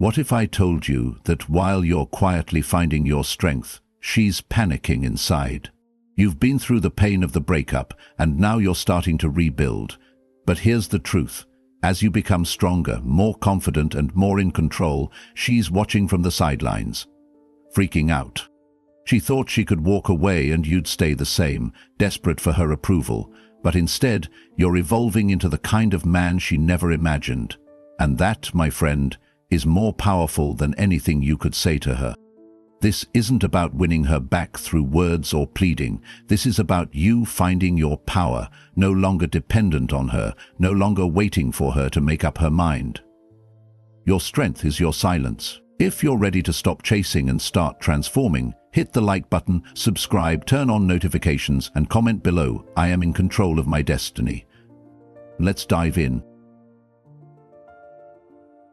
What if I told you that while you're quietly finding your strength, she's panicking inside? You've been through the pain of the breakup, and now you're starting to rebuild. But here's the truth. As you become stronger, more confident, and more in control, she's watching from the sidelines, freaking out. She thought she could walk away and you'd stay the same, desperate for her approval. But instead, you're evolving into the kind of man she never imagined. And that, my friend, is more powerful than anything you could say to her. This isn't about winning her back through words or pleading. This is about you finding your power, no longer dependent on her, no longer waiting for her to make up her mind. Your strength is your silence. If you're ready to stop chasing and start transforming, hit the like button, subscribe, turn on notifications, and comment below. I am in control of my destiny. Let's dive in.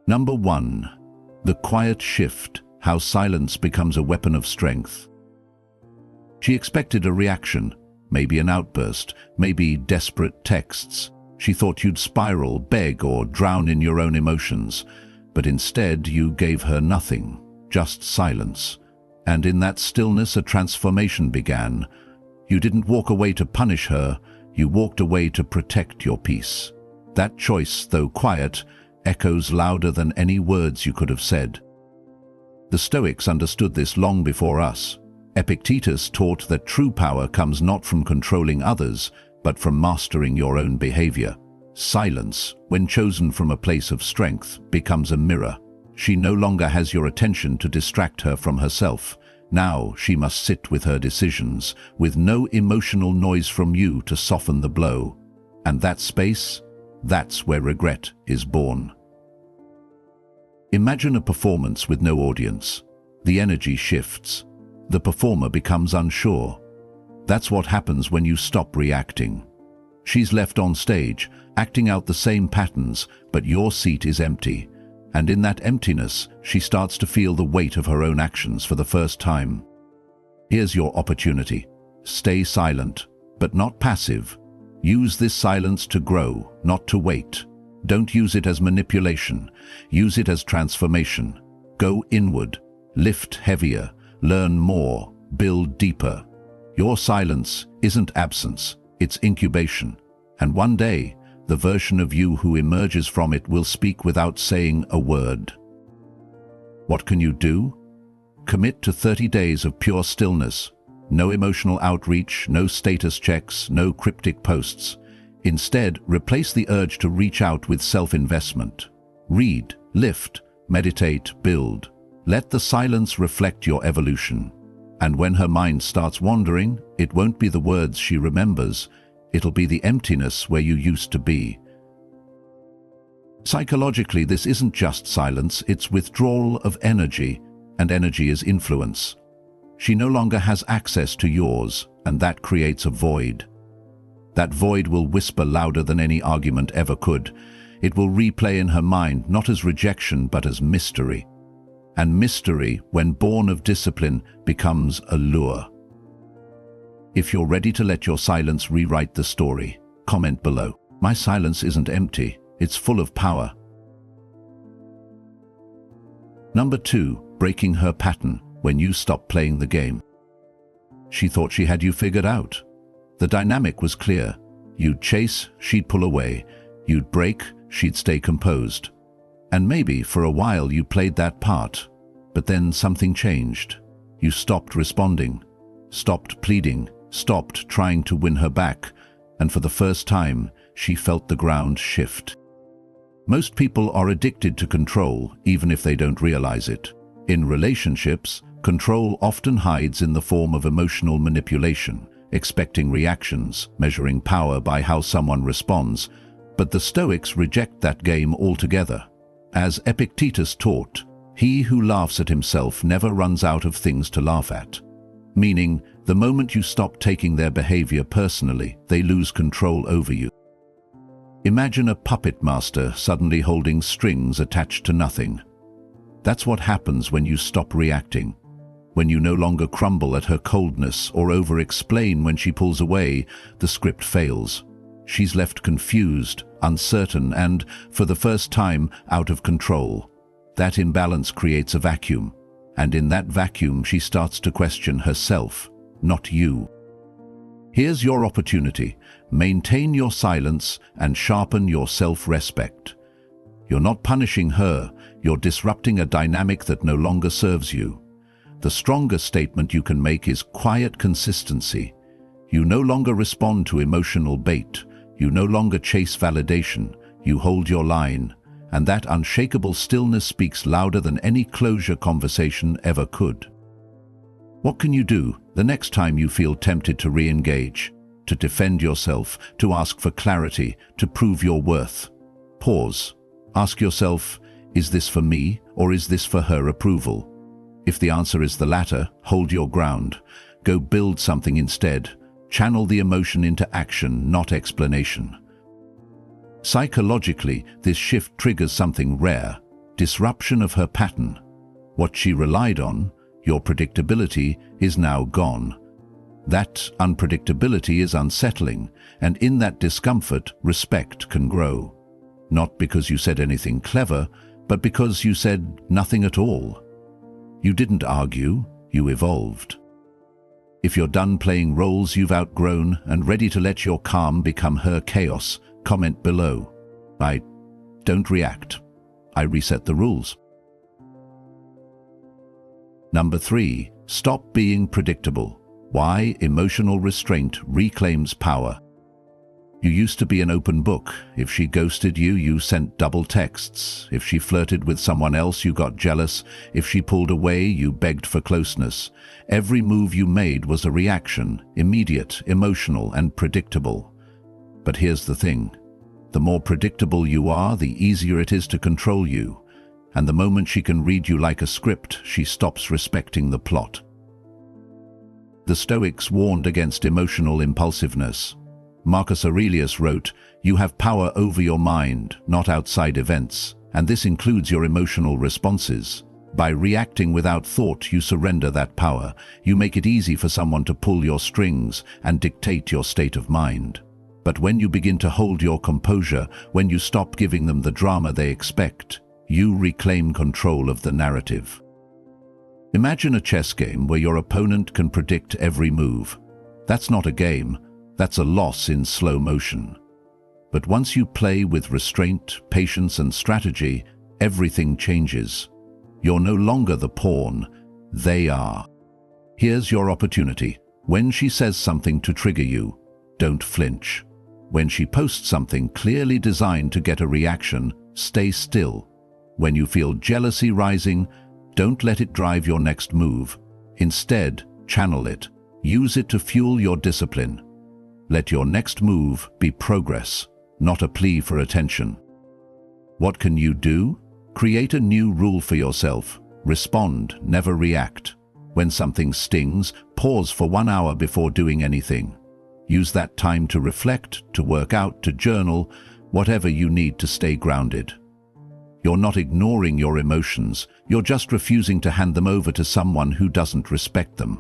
Number 1. The quiet shift. How silence becomes a weapon of strength. She expected a reaction, maybe an outburst, maybe desperate texts. She thought you'd spiral, beg, or drown in your own emotions. But instead, you gave her nothing, just silence. And in that stillness, a transformation began. You didn't walk away to punish her, you walked away to protect your peace. That choice, though quiet, echoes louder than any words you could have said. The Stoics understood this long before us. Epictetus taught that true power comes not from controlling others, but from mastering your own behavior. Silence, when chosen from a place of strength, becomes a mirror. She no longer has your attention to distract her from herself. Now she must sit with her decisions, with no emotional noise from you to soften the blow. And that space, that's where regret is born. Imagine a performance with no audience. The energy shifts. The performer becomes unsure. That's what happens when you stop reacting. She's left on stage, acting out the same patterns, but your seat is empty. And in that emptiness, she starts to feel the weight of her own actions for the first time. Here's your opportunity. Stay silent, but not passive. Use this silence to grow, not to wait. Don't use it as manipulation. Use it as transformation. Go inward, lift heavier, learn more, build deeper. Your silence isn't absence, it's incubation. And one day, the version of you who emerges from it will speak without saying a word. What can you do? Commit to 30 days of pure stillness. No emotional outreach, no status checks, no cryptic posts. Instead, replace the urge to reach out with self-investment. Read, lift, meditate, build. Let the silence reflect your evolution. And when her mind starts wandering, it won't be the words she remembers. It'll be the emptiness where you used to be. Psychologically, this isn't just silence, it's withdrawal of energy, and energy is influence. She no longer has access to yours, and that creates a void. That void will whisper louder than any argument ever could. It will replay in her mind not as rejection but as mystery. And mystery, when born of discipline, becomes a lure. If you're ready to let your silence rewrite the story, comment below. My silence isn't empty, it's full of power. Number 2, breaking her pattern when you stop playing the game. She thought she had you figured out. The dynamic was clear. You'd chase, she'd pull away. You'd break, she'd stay composed. And maybe for a while you played that part. But then something changed. You stopped responding, stopped pleading, stopped trying to win her back. And for the first time, she felt the ground shift. Most people are addicted to control, even if they don't realize it. In relationships, control often hides in the form of emotional manipulation, expecting reactions, measuring power by how someone responds. But the Stoics reject that game altogether. As Epictetus taught, he who laughs at himself never runs out of things to laugh at. Meaning, the moment you stop taking their behavior personally, they lose control over you. Imagine a puppet master suddenly holding strings attached to nothing. That's what happens when you stop reacting. When you no longer crumble at her coldness or over-explain when she pulls away, the script fails. She's left confused, uncertain, and, for the first time, out of control. That imbalance creates a vacuum, and in that vacuum she starts to question herself, not you. Here's your opportunity. Maintain your silence and sharpen your self-respect. You're not punishing her, you're disrupting a dynamic that no longer serves you. The strongest statement you can make is quiet consistency. You no longer respond to emotional bait. You no longer chase validation. You hold your line. And that unshakable stillness speaks louder than any closure conversation ever could. What can you do the next time you feel tempted to re-engage, to defend yourself, to ask for clarity, to prove your worth? Pause. Ask yourself, is this for me or is this for her approval? If the answer is the latter, hold your ground. Go build something instead. Channel the emotion into action, not explanation. Psychologically, this shift triggers something rare: disruption of her pattern. What she relied on, your predictability, is now gone. That unpredictability is unsettling, and in that discomfort, respect can grow. Not because you said anything clever, but because you said nothing at all. You didn't argue, you evolved. If you're done playing roles you've outgrown and ready to let your calm become her chaos, comment below. I don't react. I reset the rules. Number 3. Stop being predictable. Why emotional restraint reclaims power. You used to be an open book. If she ghosted you, you sent double texts. If she flirted with someone else, you got jealous. If she pulled away, you begged for closeness. Every move you made was a reaction, immediate, emotional, and predictable. But here's the thing. The more predictable you are, the easier it is to control you. And the moment she can read you like a script, she stops respecting the plot. The Stoics warned against emotional impulsiveness. Marcus Aurelius wrote, "You have power over your mind, not outside events, and this includes your emotional responses. By reacting without thought, you surrender that power. You make it easy for someone to pull your strings and dictate your state of mind. But when you begin to hold your composure, when you stop giving them the drama they expect, you reclaim control of the narrative." Imagine a chess game where your opponent can predict every move. That's not a game. That's a loss in slow motion. But once you play with restraint, patience, and strategy, everything changes. You're no longer the pawn, they are. Here's your opportunity. When she says something to trigger you, don't flinch. When she posts something clearly designed to get a reaction, stay still. When you feel jealousy rising, don't let it drive your next move. Instead, channel it. Use it to fuel your discipline. Let your next move be progress, not a plea for attention. What can you do? Create a new rule for yourself. Respond, never react. When something stings, pause for 1 hour before doing anything. Use that time to reflect, to work out, to journal, whatever you need to stay grounded. You're not ignoring your emotions, you're just refusing to hand them over to someone who doesn't respect them.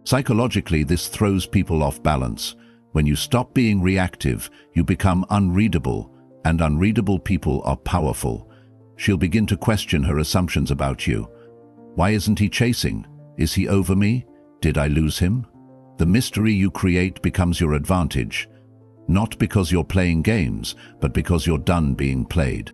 Psychologically, this throws people off balance. When you stop being reactive, you become unreadable, and unreadable people are powerful. She'll begin to question her assumptions about you. Why isn't he chasing? Is he over me? Did I lose him? The mystery you create becomes your advantage, not because you're playing games, but because you're done being played.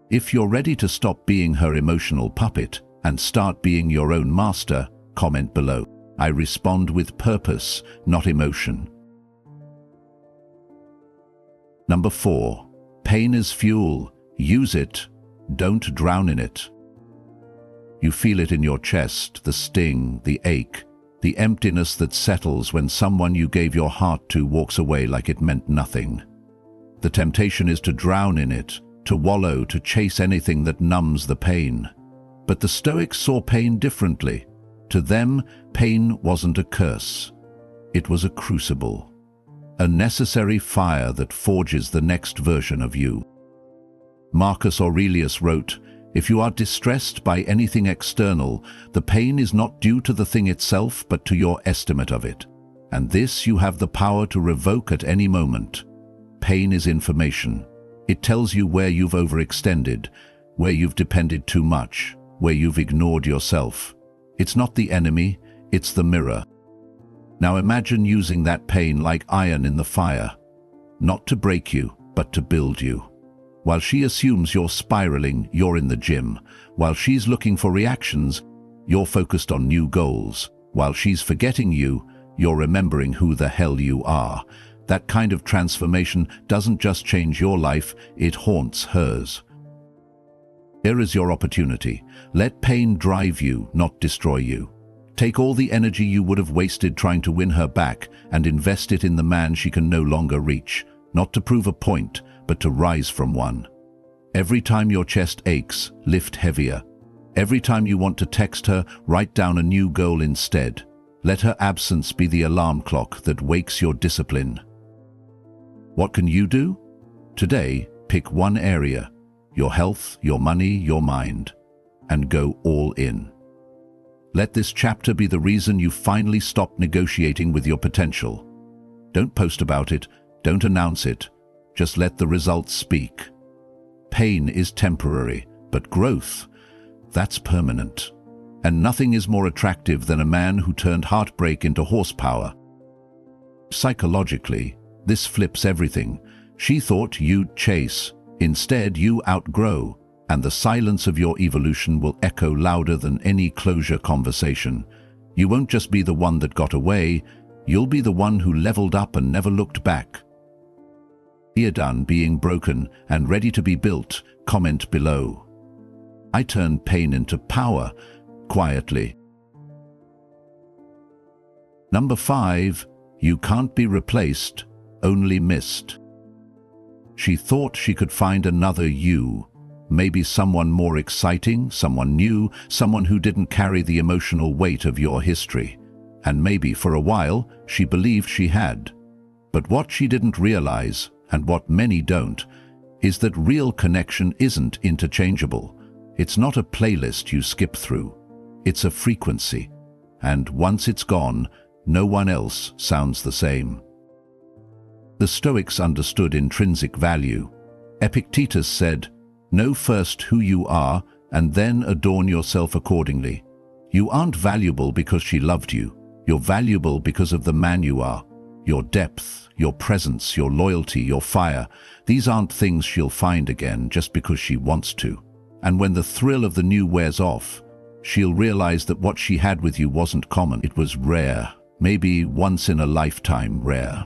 If you're ready to stop being her emotional puppet and start being your own master, comment below. I respond with purpose, not emotion. Number 4. Pain is fuel. Use it. Don't drown in it. You feel it in your chest, the sting, the ache, the emptiness that settles when someone you gave your heart to walks away like it meant nothing. The temptation is to drown in it, to wallow, to chase anything that numbs the pain. But the Stoics saw pain differently. To them, pain wasn't a curse. It was a crucible. A necessary fire that forges the next version of you. Marcus Aurelius wrote, "If you are distressed by anything external, the pain is not due to the thing itself, but to your estimate of it. And this you have the power to revoke at any moment." Pain is information. It tells you where you've overextended, where you've depended too much, where you've ignored yourself. It's not the enemy, it's the mirror. Now imagine using that pain like iron in the fire, not to break you, but to build you. While she assumes you're spiraling, you're in the gym. While she's looking for reactions, you're focused on new goals. While she's forgetting you, you're remembering who the hell you are. That kind of transformation doesn't just change your life, it haunts hers. Here is your opportunity. Let pain drive you, not destroy you. Take all the energy you would have wasted trying to win her back and invest it in the man she can no longer reach, not to prove a point, but to rise from one. Every time your chest aches, lift heavier. Every time you want to text her, write down a new goal instead. Let her absence be the alarm clock that wakes your discipline. What can you do? Today, pick one area, your health, your money, your mind, and go all in. Let this chapter be the reason you finally stop negotiating with your potential. Don't post about it, don't announce it, just let the results speak. Pain is temporary, but growth, that's permanent. And nothing is more attractive than a man who turned heartbreak into horsepower. Psychologically, this flips everything. She thought you'd chase. Instead, you outgrow, and the silence of your evolution will echo louder than any closure conversation. You won't just be the one that got away, you'll be the one who leveled up and never looked back. You're done being broken and ready to be built, comment below. I turn pain into power, quietly. Number 5, you can't be replaced, only missed. She thought she could find another you, maybe someone more exciting, someone new, someone who didn't carry the emotional weight of your history. And maybe for a while, she believed she had. But what she didn't realize, and what many don't, is that real connection isn't interchangeable. It's not a playlist you skip through. It's a frequency. And once it's gone, no one else sounds the same. The Stoics understood intrinsic value. Epictetus said, "Know first who you are, and then adorn yourself accordingly." You aren't valuable because she loved you. You're valuable because of the man you are. Your depth, your presence, your loyalty, your fire, these aren't things she'll find again just because she wants to. And when the thrill of the new wears off, she'll realize that what she had with you wasn't common. It was rare, maybe once in a lifetime rare.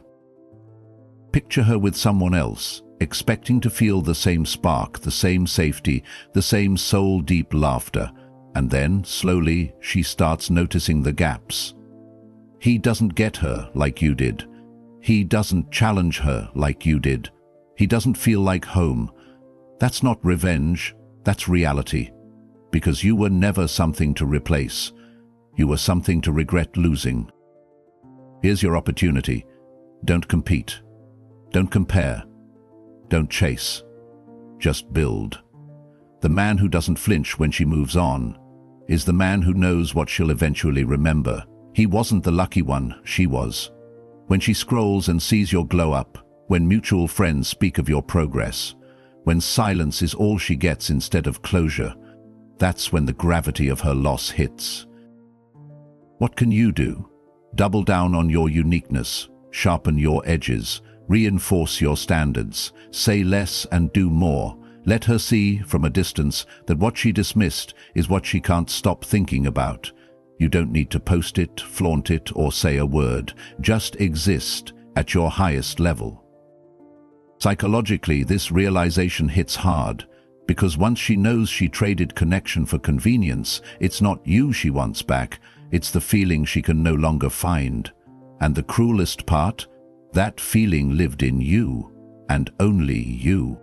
Picture her with someone else, expecting to feel the same spark, the same safety, the same soul-deep laughter, and then, slowly, she starts noticing the gaps. He doesn't get her like you did. He doesn't challenge her like you did. He doesn't feel like home. That's not revenge, that's reality. Because you were never something to replace. You were something to regret losing. Here's your opportunity. Don't compete. Don't compare. Don't chase. Just build. The man who doesn't flinch when she moves on is the man who knows what she'll eventually remember. He wasn't the lucky one, she was. When she scrolls and sees your glow up, when mutual friends speak of your progress, when silence is all she gets instead of closure, that's when the gravity of her loss hits. What can you do? Double down on your uniqueness, sharpen your edges, reinforce your standards, say less and do more. Let her see, from a distance, that what she dismissed is what she can't stop thinking about. You don't need to post it, flaunt it, or say a word. Just exist at your highest level. Psychologically, this realization hits hard, because once she knows she traded connection for convenience, it's not you she wants back, it's the feeling she can no longer find. And the cruelest part? That feeling lived in you, and only you.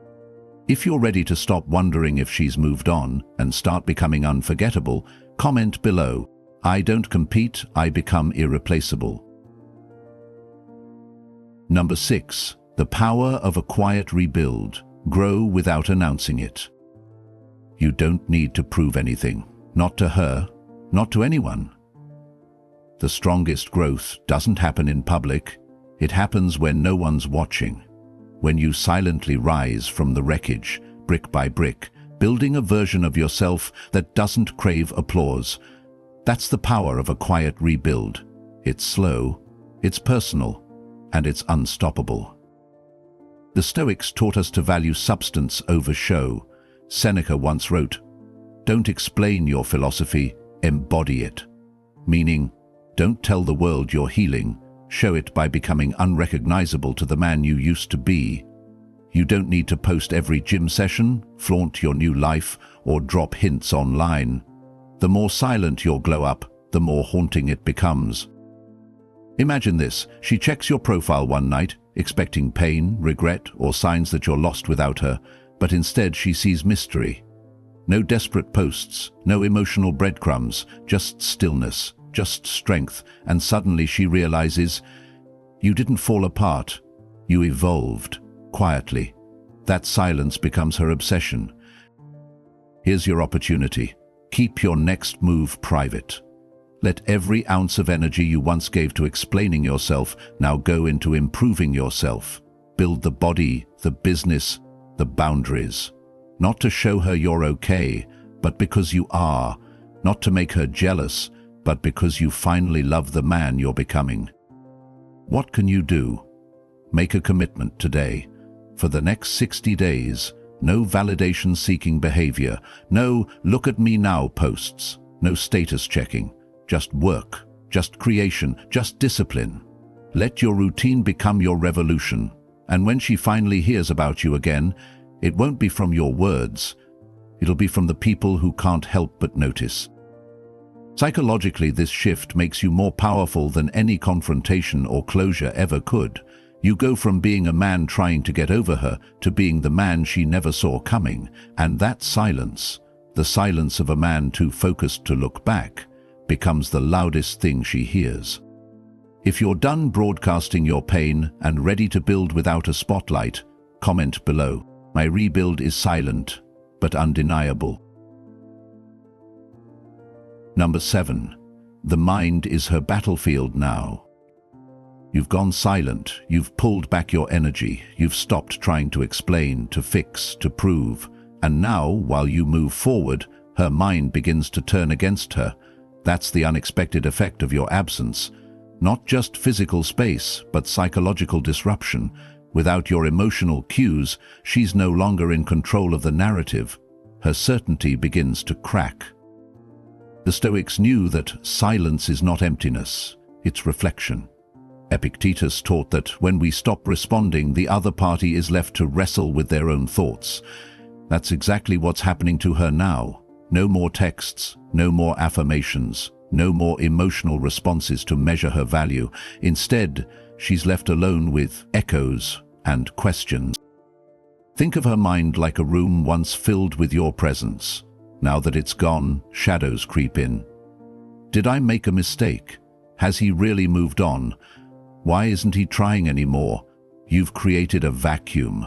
If you're ready to stop wondering if she's moved on and start becoming unforgettable, comment below. I don't compete, I become irreplaceable. Number 6. The power of a quiet rebuild. Grow without announcing it. You don't need to prove anything. Not to her, not to anyone. The strongest growth doesn't happen in public. It happens when no one's watching. When you silently rise from the wreckage, brick by brick, building a version of yourself that doesn't crave applause. That's the power of a quiet rebuild. It's slow, it's personal, and it's unstoppable. The Stoics taught us to value substance over show. Seneca once wrote, "Don't explain your philosophy, embody it." Meaning, don't tell the world you're healing, show it by becoming unrecognizable to the man you used to be. You don't need to post every gym session, flaunt your new life, or drop hints online. The more silent your glow up, the more haunting it becomes. Imagine this: she checks your profile one night, expecting pain, regret, or signs that you're lost without her, but instead she sees mystery. No desperate posts, no emotional breadcrumbs, just stillness, just strength, and suddenly she realizes, you didn't fall apart, you evolved, quietly. That silence becomes her obsession. Here's your opportunity. Keep your next move private. Let every ounce of energy you once gave to explaining yourself now go into improving yourself. Build the body, the business, the boundaries. Not to show her you're okay, but because you are. Not to make her jealous, but because you finally love the man you're becoming. What can you do? Make a commitment today. For the next 60 days, no validation-seeking behavior, no "look at me now" posts, no status checking, just work, just creation, just discipline. Let your routine become your revolution, and when she finally hears about you again, it won't be from your words, it'll be from the people who can't help but notice. Psychologically, this shift makes you more powerful than any confrontation or closure ever could. You go from being a man trying to get over her to being the man she never saw coming, and that silence, the silence of a man too focused to look back, becomes the loudest thing she hears. If you're done broadcasting your pain and ready to build without a spotlight, comment below. My rebuild is silent, but undeniable. Number 7. The mind is her battlefield now. You've gone silent, you've pulled back your energy, you've stopped trying to explain, to fix, to prove, and now, while you move forward, her mind begins to turn against her. That's the unexpected effect of your absence. Not just physical space, but psychological disruption. Without your emotional cues, she's no longer in control of the narrative. Her certainty begins to crack. The Stoics knew that silence is not emptiness, it's reflection. Epictetus taught that when we stop responding, the other party is left to wrestle with their own thoughts. That's exactly what's happening to her now. No more texts, no more affirmations, no more emotional responses to measure her value. Instead, she's left alone with echoes and questions. Think of her mind like a room once filled with your presence. Now that it's gone, shadows creep in. Did I make a mistake? Has he really moved on? Why isn't he trying anymore? You've created a vacuum,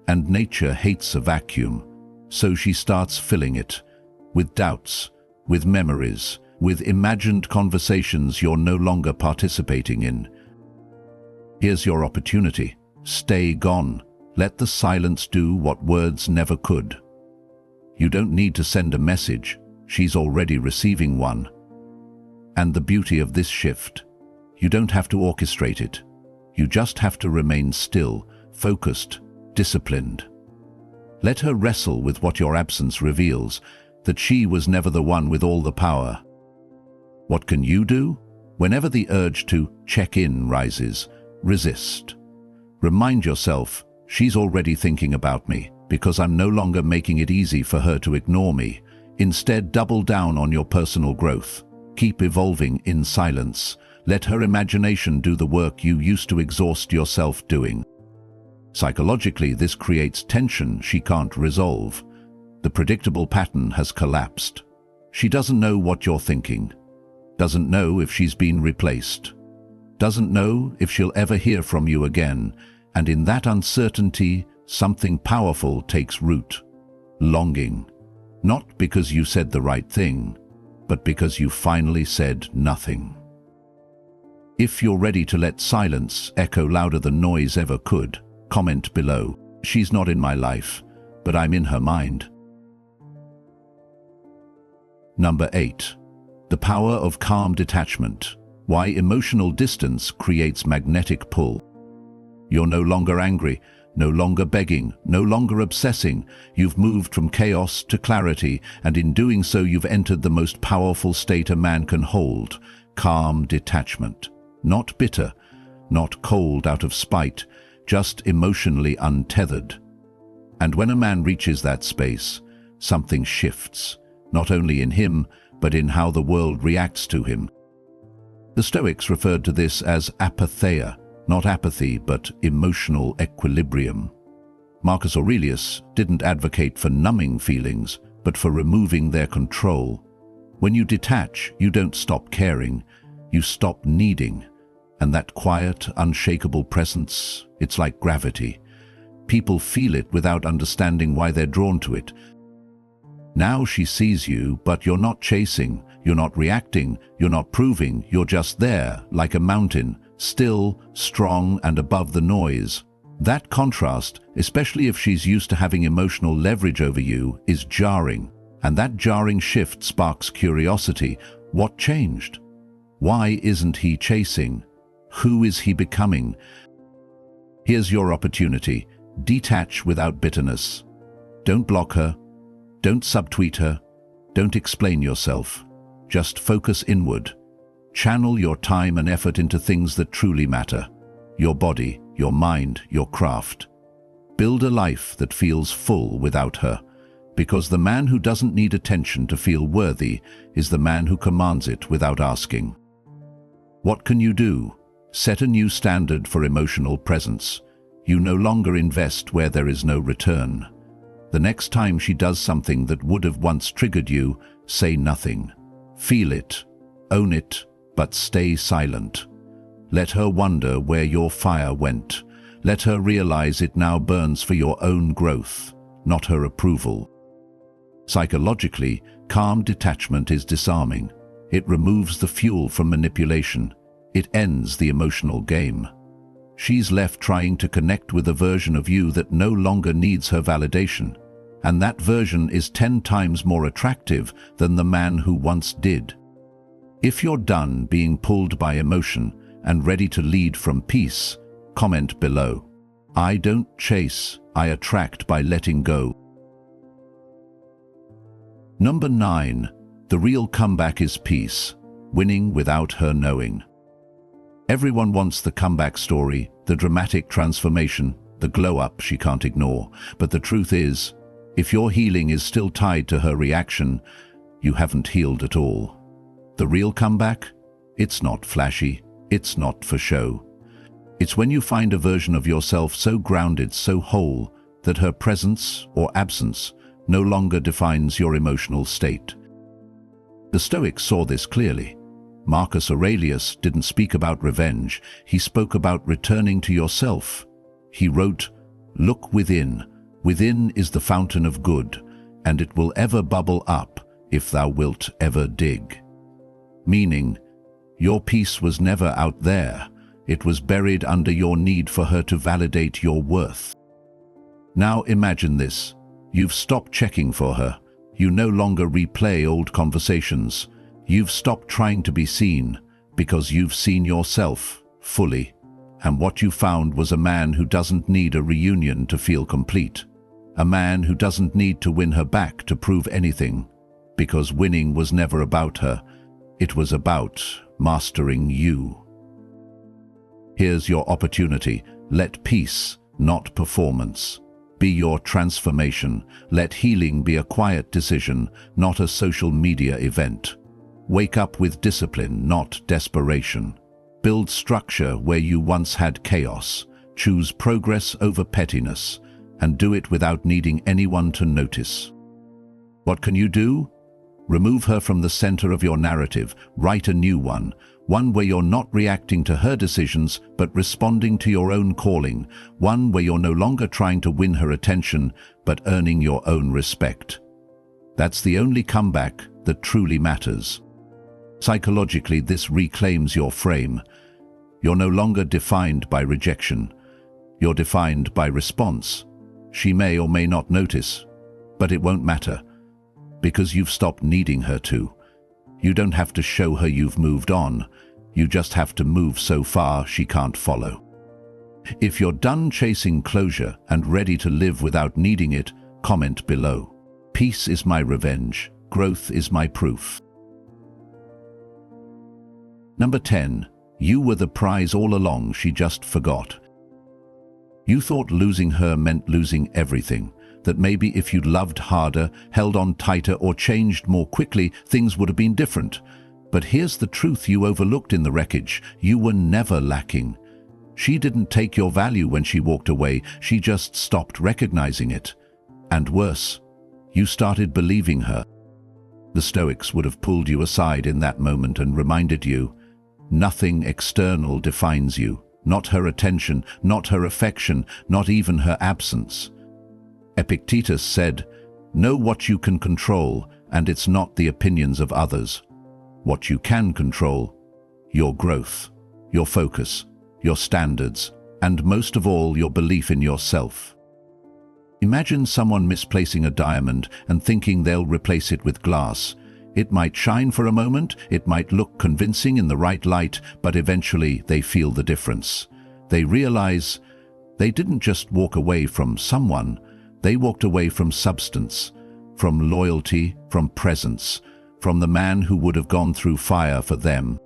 and nature hates a vacuum. So she starts filling it with doubts, with memories, with imagined conversations you're no longer participating in. Here's your opportunity. Stay gone. Let the silence do what words never could. You don't need to send a message. She's already receiving one. And the beauty of this shift, you don't have to orchestrate it. You just have to remain still, focused, disciplined. Let her wrestle with what your absence reveals, that she was never the one with all the power. What can you do? Whenever the urge to check in rises, resist. Remind yourself, she's already thinking about me, because I'm no longer making it easy for her to ignore me. Instead, double down on your personal growth. Keep evolving in silence. Let her imagination do the work you used to exhaust yourself doing. Psychologically, this creates tension she can't resolve. The predictable pattern has collapsed. She doesn't know what you're thinking. Doesn't know if she's been replaced. Doesn't know if she'll ever hear from you again. And in that uncertainty, something powerful takes root. Longing. Not because you said the right thing, but because you finally said nothing. If you're ready to let silence echo louder than noise ever could, comment below. She's not in my life, but I'm in her mind. Number 8. The power of calm detachment. Why emotional distance creates magnetic pull. You're no longer angry, no longer begging, no longer obsessing. You've moved from chaos to clarity, and in doing so you've entered the most powerful state a man can hold, calm detachment. Not bitter, not cold out of spite, just emotionally untethered. And when a man reaches that space, something shifts, not only in him, but in how the world reacts to him. The Stoics referred to this as apatheia, not apathy, but emotional equilibrium. Marcus Aurelius didn't advocate for numbing feelings, but for removing their control. When you detach, you don't stop caring, you stop needing. And that quiet, unshakable presence, it's like gravity. People feel it without understanding why they're drawn to it. Now she sees you, but you're not chasing, you're not reacting, you're not proving, you're just there, like a mountain, still, strong, and above the noise. That contrast, especially if she's used to having emotional leverage over you, is jarring. And that jarring shift sparks curiosity. What changed? Why isn't he chasing? Who is he becoming? Here's your opportunity. Detach without bitterness. Don't block her. Don't subtweet her. Don't explain yourself. Just focus inward. Channel your time and effort into things that truly matter. Your body, your mind, your craft. Build a life that feels full without her. Because the man who doesn't need attention to feel worthy is the man who commands it without asking. What can you do? Set a new standard for emotional presence. You no longer invest where there is no return. The next time she does something that would have once triggered you, say nothing. Feel it, own it, but stay silent. Let her wonder where your fire went. Let her realize it now burns for your own growth, not her approval. Psychologically, calm detachment is disarming. It removes the fuel from manipulation. It ends the emotional game. She's left trying to connect with a version of you that no longer needs her validation. And that version is 10 times more attractive than the man who once did. If you're done being pulled by emotion and ready to lead from peace, comment below. I don't chase, I attract by letting go. Number 9. The real comeback is peace, winning without her knowing. Everyone wants the comeback story, the dramatic transformation, the glow-up she can't ignore. But the truth is, if your healing is still tied to her reaction, you haven't healed at all. The real comeback? It's not flashy, it's not for show. It's when you find a version of yourself so grounded, so whole, that her presence or absence no longer defines your emotional state. The Stoics saw this clearly. Marcus Aurelius didn't speak about revenge, he spoke about returning to yourself. He wrote, "Look within. Within is the fountain of good, and it will ever bubble up if thou wilt ever dig." Meaning, your peace was never out there. It was buried under your need for her to validate your worth. Now imagine this. You've stopped checking for her. You no longer replay old conversations. You've stopped trying to be seen because you've seen yourself fully. And what you found was a man who doesn't need a reunion to feel complete. A man who doesn't need to win her back to prove anything. Because winning was never about her. It was about mastering you. Here's your opportunity. Let peace, not performance, be your transformation. Let healing be a quiet decision, not a social media event. Wake up with discipline, not desperation. Build structure where you once had chaos. Choose progress over pettiness, and do it without needing anyone to notice. What can you do? Remove her from the center of your narrative. Write a new one where you're not reacting to her decisions, but responding to your own calling. One where you're no longer trying to win her attention, but earning your own respect. That's the only comeback that truly matters. Psychologically, this reclaims your frame. You're no longer defined by rejection. You're defined by response. She may or may not notice, but it won't matter. because you've stopped needing her to. You don't have to show her you've moved on. You just have to move so far she can't follow. If you're done chasing closure and ready to live without needing it, comment below. Peace is my revenge. Growth is my proof. Number 10. You were the prize all along, she just forgot. You thought losing her meant losing everything, that maybe if you'd loved harder, held on tighter, or changed more quickly, things would have been different. But here's the truth you overlooked in the wreckage. You were never lacking. She didn't take your value when she walked away, she just stopped recognizing it. And worse, you started believing her. The Stoics would have pulled you aside in that moment and reminded you, nothing external defines you, not her attention, not her affection, not even her absence. Epictetus said, know what you can control, and it's not the opinions of others. What you can control, your growth, your focus, your standards, and most of all, your belief in yourself. Imagine someone misplacing a diamond and thinking they'll replace it with glass. It might shine for a moment, it might look convincing in the right light, but eventually they feel the difference. They realize they didn't just walk away from someone, they walked away from substance, from loyalty, from presence, from the man who would have gone through fire for them.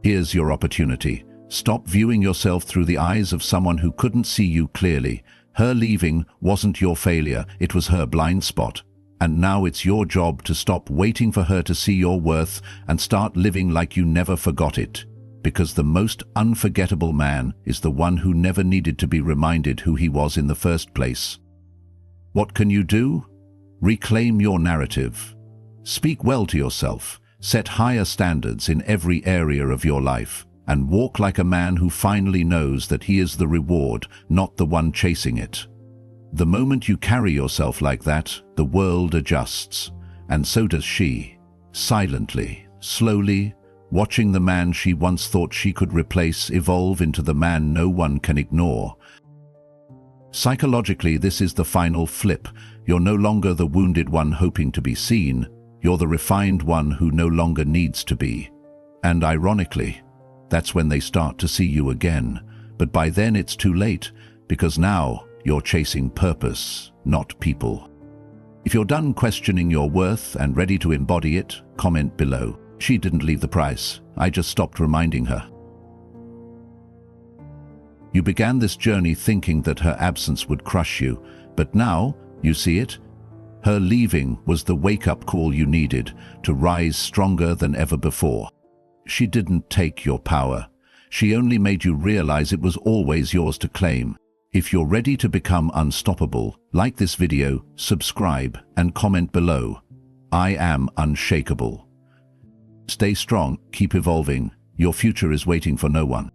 Here's your opportunity. Stop viewing yourself through the eyes of someone who couldn't see you clearly. Her leaving wasn't your failure, it was her blind spot. And now it's your job to stop waiting for her to see your worth and start living like you never forgot it. Because the most unforgettable man is the one who never needed to be reminded who he was in the first place. What can you do? Reclaim your narrative. Speak well to yourself. Set higher standards in every area of your life. And walk like a man who finally knows that he is the reward, not the one chasing it. The moment you carry yourself like that, the world adjusts. And so does she. Silently, slowly, watching the man she once thought she could replace evolve into the man no one can ignore. Psychologically, this is the final flip. You're no longer the wounded one hoping to be seen. You're the refined one who no longer needs to be. And ironically, that's when they start to see you again. But by then it's too late, because now you're chasing purpose, not people. If you're done questioning your worth and ready to embody it, comment below. She didn't leave the price. I just stopped reminding her. You began this journey thinking that her absence would crush you, but now, you see it? Her leaving was the wake-up call you needed to rise stronger than ever before. She didn't take your power. She only made you realize it was always yours to claim. If you're ready to become unstoppable, like this video, subscribe, and comment below. I am unshakable. Stay strong, keep evolving. Your future is waiting for no one.